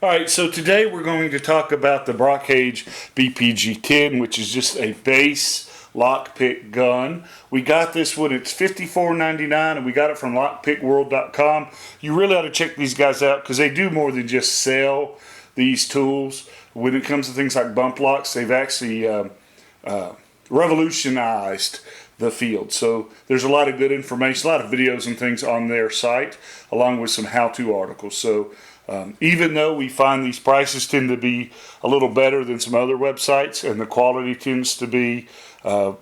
Alright, so today we're going to talk about the Brockhage BPG-10, which is just a base lockpick gun. We got this one, it's $54.99, and we got it from lockpickworld.com. You really ought to check these guys out because they do more than just sell these tools. When it comes to things like bump locks, they've actually revolutionized the field. So there's a lot of good information, a lot of videos and things on their site, along with some how-to articles. So even though we find these prices tend to be a little better than some other websites, and the quality tends to be, on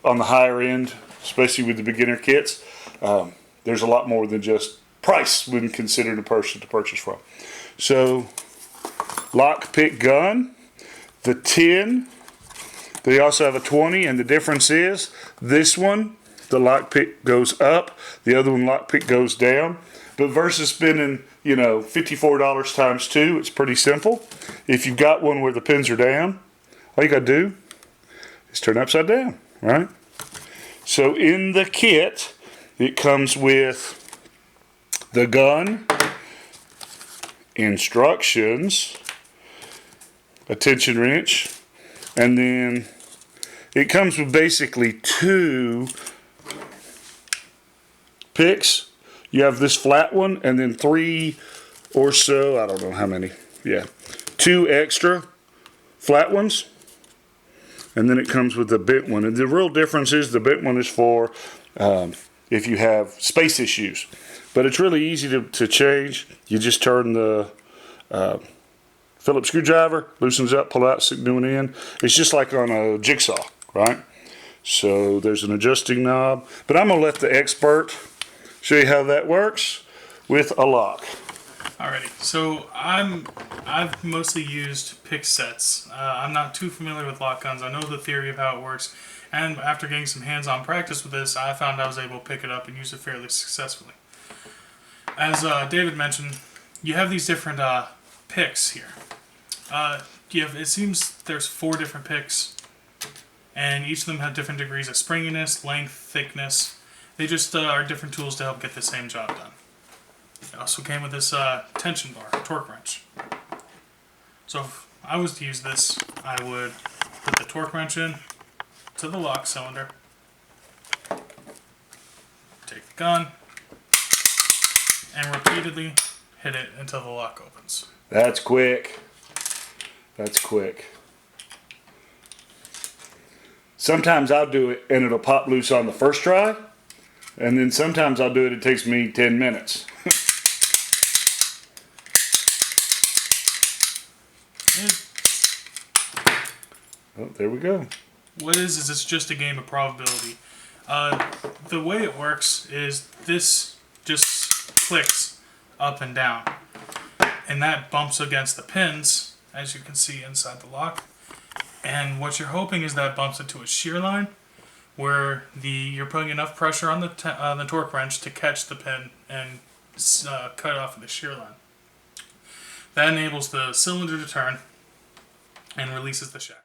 the higher end, especially with the beginner kits, there's a lot more than just price when considered a person to purchase from. So, lockpick gun, the 10. They also have a 20, and the difference is this one, the lockpick goes up, the other one lockpick goes down. But versus spending, $54 times 2, it's pretty simple. If you've got one where the pins are down, all you got to do is turn upside down, right? So in the kit, it comes with the gun, instructions, a tension wrench, and then it comes with basically 2 picks. You have this flat one, and then 3 or so, I don't know how many, 2 extra flat ones, and then it comes with the bent one. And the real difference is the bent one is for if you have space issues, but it's really easy to change. You just turn the Phillips screwdriver, loosens up, pull out, stick new one in. It's just like on a jigsaw, right? So there's an adjusting knob, but I'm gonna let the expert show you how that works with a lock. Alrighty, so I've mostly used pick sets. I'm not too familiar with lock guns. I know the theory of how it works, and after getting some hands-on practice with this, I found I was able to pick it up and use it fairly successfully. As David mentioned, you have these different picks here. It seems there's 4 different picks, and each of them have different degrees of springiness, length, thickness. They just are different tools to help get the same job done. It also came with this tension bar, torque wrench. So if I was to use this, I would put the torque wrench in to the lock cylinder, take the gun, and repeatedly hit it until the lock opens. That's quick. That's quick. Sometimes I'll do it and it'll pop loose on the first try. And then sometimes I'll do it, it takes me 10 minutes. Oh, there we go. What is it's just a game of probability. The way it works is this just clicks up and down. And that bumps against the pins, as you can see inside the lock. And what you're hoping is that bumps into a shear line, where you're putting enough pressure on the torque wrench to catch the pin and cut off of the shear line. That enables the cylinder to turn and releases the shaft.